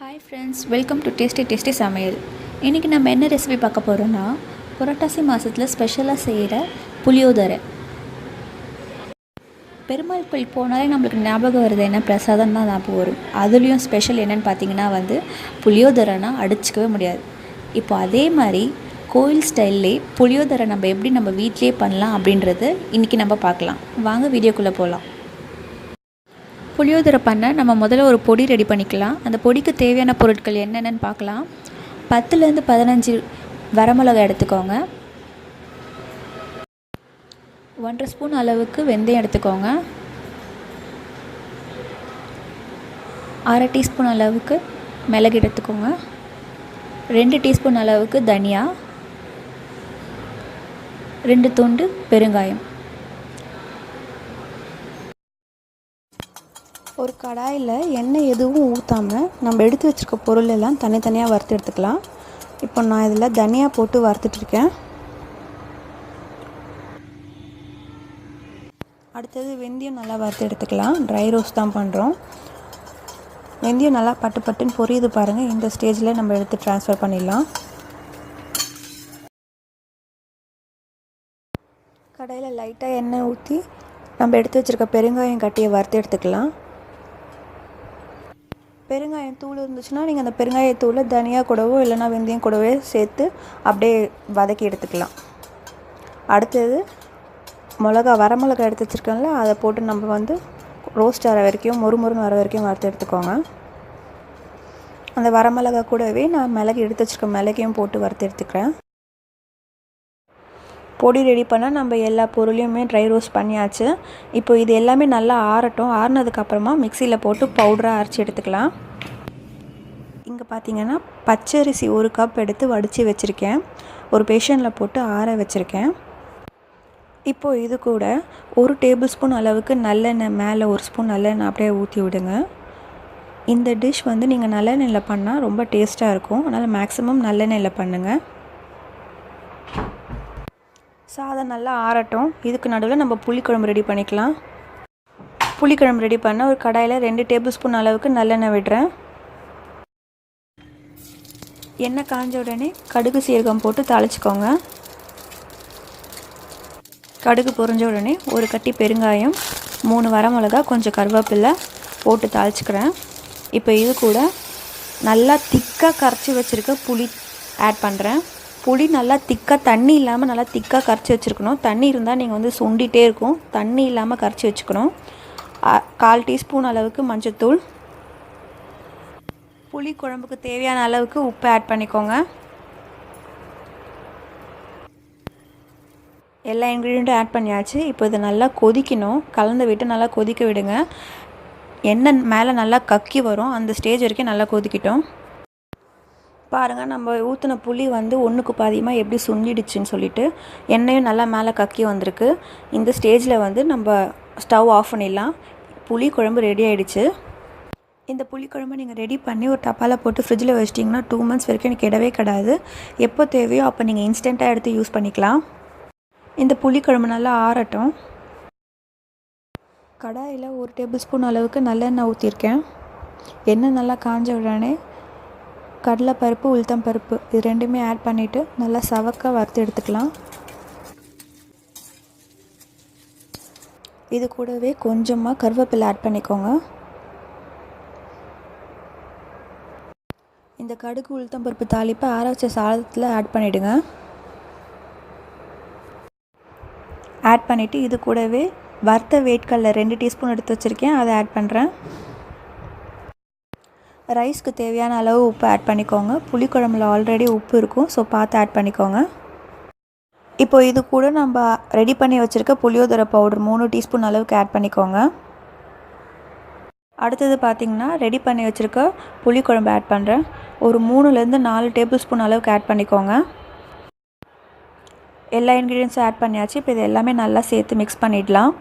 Hi friends, welcome to tasty சமையல். இன்றைக்கி நம்ம என்ன ரெசிபி பார்க்க போகிறோன்னா, புரட்டாசி மாதத்தில் ஸ்பெஷலாக செய்கிற புளியோதரை. பெருமாள் கோயில் போனாலே நம்மளுக்கு ஞாபகம் வருது என்ன, பிரசாதம் தான் ஞாபகம் வரும். அதுலேயும் ஸ்பெஷல் என்னென்னு பார்த்தீங்கன்னா புளியோதரைனா அடிச்சிக்கவே முடியாது. இப்போ அதே மாதிரி கோயில் ஸ்டைல்லே புளியோதரை நம்ம வீட்டிலே பண்ணலாம் அப்படின்றது இன்றைக்கி நம்ம பார்க்கலாம். வாங்க வீடியோக்குள்ளே போகலாம். புளியோதரை பண்ண நம்ம முதல்ல ஒரு பொடி ரெடி பண்ணிக்கலாம். அந்த பொடிக்கு தேவையான பொருட்கள் என்னென்னு பார்க்கலாம். 10லேருந்து 15 வரமிளகாய் எடுத்துக்கோங்க. 1.5 ஸ்பூன் அளவுக்கு வெந்தயம் எடுத்துக்கோங்க. 1/2 டீஸ்பூன் அளவுக்கு மிளகு எடுத்துக்கோங்க. 2 டீஸ்பூன் அளவுக்கு தனியா, 2 துண்டு பெருங்காயம். ஒரு கடாயில் எண்ணெய் எதுவும் ஊற்றாமல் நம்ம எடுத்து வச்சுருக்க பொருள் எல்லாம் தனித்தனியாக வறுத்து எடுத்துக்கலாம். இப்போ நான் இதில் தனியாக போட்டு வறுத்துட்ருக்கேன். அடுத்தது வெந்தயம் நல்லா வறுத்து எடுத்துக்கலாம். ட்ரை ரோஸ்ட் தான் பண்ணுறோம். வெந்தயம் நல்லா பட்டுன்னு பொரியுது பாருங்கள். இந்த ஸ்டேஜில் நம்ம எடுத்து ட்ரான்ஸ்ஃபர் பண்ணிடலாம். கடாயில் லைட்டாக எண்ணெய் ஊற்றி நம்ம எடுத்து வச்சுருக்க பெருங்காயம் கட்டியை வறுத்து எடுத்துக்கலாம். பெருங்காயம் தூள் இருந்துச்சுன்னா நீங்கள் அந்த பெருங்காயத்தூளை தனியா கூடவோ இல்லைனா வெந்தயம் கூடவே சேர்த்து அப்படியே வதக்கி எடுத்துக்கலாம். அடுத்தது வரமிளகா எடுத்து வச்சுருக்கோம்ல, அதை போட்டு நம்ம ரோஸ்ட் ஆகிற வரைக்கும் மொறுமொறுன்னு வர வரைக்கும் வறுத்து எடுத்துக்கோங்க. அந்த வரமிளகா கூடவே நான் மிளகு எடுத்து வச்சுருக்க மிளகையும் போட்டு வறுத்து எடுத்துக்கிறேன். பொடி ரெடி பண்ணால் நம்ம எல்லா பொருளையுமே ட்ரை ரோஸ்ட் பண்ணியாச்சு. இப்போ இது எல்லாமே நல்லா ஆறட்டும். ஆறினதுக்கப்புறமா மிக்சியில் போட்டு பவுடராக அரைச்சி எடுத்துக்கலாம். இங்கே பார்த்தீங்கன்னா பச்சரிசி 1 கப் எடுத்து வடித்து வச்சுருக்கேன். ஒரு பேஷனில் போட்டு ஆற வச்சுருக்கேன். இப்போது இது கூட 1 டேபிள் ஸ்பூன் அளவுக்கு நல்லெண்ணெய், மேலே 1 ஸ்பூன் நல்லெண்ணெய் அப்படியே ஊற்றி விடுங்க. இந்த டிஷ் நீங்கள் நல்லெண்ணெயில் பண்ணால் ரொம்ப டேஸ்ட்டாக இருக்கும். அதனால் மேக்ஸிமம் நல்லெண்ணெயில் பண்ணுங்கள். சாதம் நல்லா ஆறட்டும். இதுக்கு நடுவில் நம்ம புளிக்குழம்பு ரெடி பண்ணிக்கலாம். புளிக்குழம்பு ரெடி பண்ண ஒரு கடாயில் 2 டேபிள் ஸ்பூன் அளவுக்கு நல்லெண்ணெய் விடுறேன். எண்ணெய் காஞ்ச உடனே கடுகு சீரகம் போட்டு தாளிச்சிக்கோங்க. கடுகு பொரிஞ்ச உடனே ஒரு கட்டி பெருங்காயம், 3 வரமிளகா, கொஞ்சம் கருவேப்பிலை போட்டு தாளிச்சிக்கிறேன். இப்போ இது கூட நல்லா திக்காக கரைச்சி வச்சுருக்க புளி ஆட் பண்ணுறேன். புளி நல்லா திக்காக, தண்ணி இல்லாமல் நல்லா திக்காக கரைச்சி வச்சுருக்கணும். தண்ணி இருந்தால் நீங்கள் சுண்டிகிட்டே இருக்கும். தண்ணி இல்லாமல் கரைச்சி வச்சுக்கணும். 1/4 டீஸ்பூன் அளவுக்கு மஞ்சள்தூள், புளி குழம்புக்கு தேவையான அளவுக்கு உப்பு ஆட் பண்ணிக்கோங்க. எல்லா இன்க்ரீடியண்ட்டும் ஆட் பண்ணியாச்சு. இப்போ இதை நல்லா கொதிக்கணும். கலந்து விட்டு நல்லா கொதிக்க விடுங்க. எண்ணெய் மேலே நல்லா கக்கி வரும். அந்த ஸ்டேஜ் வரைக்கும் நல்லா கொதிக்கிட்டோம். பாருங்கள், நம்ம ஊற்றின புளி ஒன்றுக்கு பாதியமாக எப்படி சுண்டிடுச்சுன்னு சொல்லிட்டு எண்ணெயும் நல்லா மேலே கக்கி வந்திருக்கு. இந்த ஸ்டேஜில் நம்ம ஸ்டவ் ஆஃப் பண்ணிடலாம். புளி குழம்பு ரெடி ஆகிடுச்சு. இந்த புளிக்குழம்பு நீங்கள் ரெடி பண்ணி ஒரு டப்பாவில் போட்டு ஃப்ரிட்ஜில் வச்சிட்டிங்கன்னா 2 மந்த்ஸ் வரைக்கும் எனக்கு கிடவே கிடாது. எப்போ தேவையோ அப்போ நீங்கள் இன்ஸ்டண்ட்டாக எடுத்து யூஸ் பண்ணிக்கலாம். இந்த புளிக்குழம்பு நல்லா ஆறட்டும். கடாயில் 1 டேபிள் ஸ்பூன் அளவுக்கு நல்லெண்ணெய் ஊற்றிருக்கேன். எண்ணெய் நல்லா காஞ்ச உடனே கடலைப்பருப்பு, உளுத்தம் பருப்பு இது ரெண்டுமே ஆட் பண்ணிவிட்டு நல்லா சவக்க வறுத்து எடுத்துக்கலாம். இது கூடவே கொஞ்சமாக கருவேப்பிலை ஆட் பண்ணிக்கோங்க. இந்த கடுகு உளுத்தம் பருப்பு தாளிப்பை ஆற வச்ச சாதத்தில் ஆட் பண்ணிவிடுங்க. ஆட் பண்ணிவிட்டு இது கூடவே வறுத்த வேர்க்கடலை 2 டீஸ்பூன் எடுத்து வச்சுருக்கேன், அதை ஆட் பண்ணுறேன். ரைஸ்க்கு தேவையான அளவு உப்பு ஆட் பண்ணிக்கோங்க. புளிக்குழம்புல ஆல்ரெடி உப்பு இருக்கும், ஸோ பார்த்து ஆட் பண்ணிக்கோங்க. இப்போ இது கூட நம்ம ரெடி பண்ணி வச்சுருக்க புளியோதரை பவுடர் 3 டீஸ்பூன் அளவுக்கு ஆட் பண்ணிக்கோங்க. அடுத்தது பார்த்திங்கன்னா ரெடி பண்ணி வச்சுருக்க புளிக்குழம்பு ஆட் பண்ணுறேன். ஒரு 3லேருந்து 4 டேபிள் ஸ்பூன் அளவுக்கு ஆட் பண்ணிக்கோங்க. எல்லா இன்க்ரீடியன்ஸும் ஆட் பண்ணியாச்சு. இப்போ இது எல்லாமே நல்லா சேர்த்து மிக்ஸ் பண்ணிடலாம்.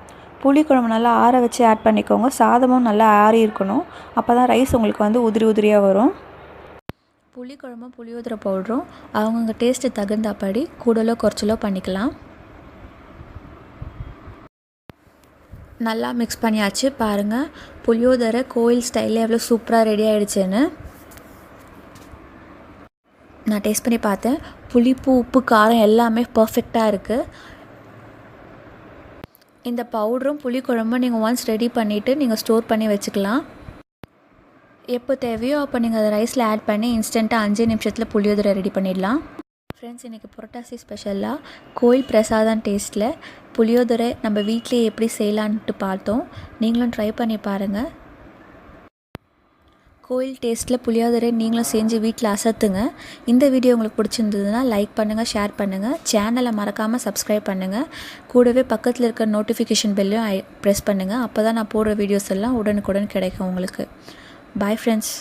புளிக்குழம்பு நல்லா ஆற வச்சு ஆட் பண்ணிக்கோங்க. சாதமும் நல்லா ஆறி இருக்கணும். அப்போ தான் ரைஸ் உங்களுக்கு உதிரி உதிரியாக வரும். புளிக்குழம்பும் புளியோதரை பவுடரும் அவங்கவுங்க டேஸ்ட்டு தகுந்தபடி கூடலோ குறைச்சலோ பண்ணிக்கலாம். நல்லா மிக்ஸ் பண்ணியாச்சு. பாருங்கள், புளியோதரை கோயில் ஸ்டைலில் எவ்வளோ சூப்பராக ரெடி ஆகிடுச்சுன்னு. நான் டேஸ்ட் பண்ணி பார்த்தேன். புளிப்பு, உப்பு, காரம் எல்லாமே பர்ஃபெக்டாக இருக்குது. இந்த பவுடரும் புளிக்குழம்பும் நீங்கள் ஒன்ஸ் ரெடி பண்ணிவிட்டு நீங்கள் ஸ்டோர் பண்ணி வச்சுக்கலாம். எப்போ தேவையோ அப்போ நீங்கள் அதை ரைஸில் ஆட் பண்ணி இன்ஸ்டண்ட்டாக 5 நிமிஷத்தில் புளியோதரை ரெடி பண்ணிடலாம். ஃப்ரெண்ட்ஸ், இன்றைக்கி புரட்டாசி ஸ்பெஷலாக கோயில் பிரசாதம் டேஸ்ட்டில் புளியோதரை நம்ம வீட்டிலேயே எப்படி செய்யலான்ட்டு பார்த்தோம். நீங்களும் ட்ரை பண்ணி பாருங்கள். கோயில் டேஸ்ட்டில் புளியோதரை நீங்களும் செஞ்சு வீட்டில் அசத்துங்க. இந்த வீடியோ உங்களுக்கு பிடிச்சிருந்ததுன்னா லைக் பண்ணுங்கள், ஷேர் பண்ணுங்கள், சேனலை மறக்காமல் சப்ஸ்கிரைப் பண்ணுங்கள். கூடவே பக்கத்தில் இருக்க நோட்டிஃபிகேஷன் பெல்லையும் ப்ரெஸ் பண்ணுங்கள். அப்போ தான் நான் போடுற வீடியோஸ் எல்லாம் உடனுக்குடன் கிடைக்கும் உங்களுக்கு. Bye friends.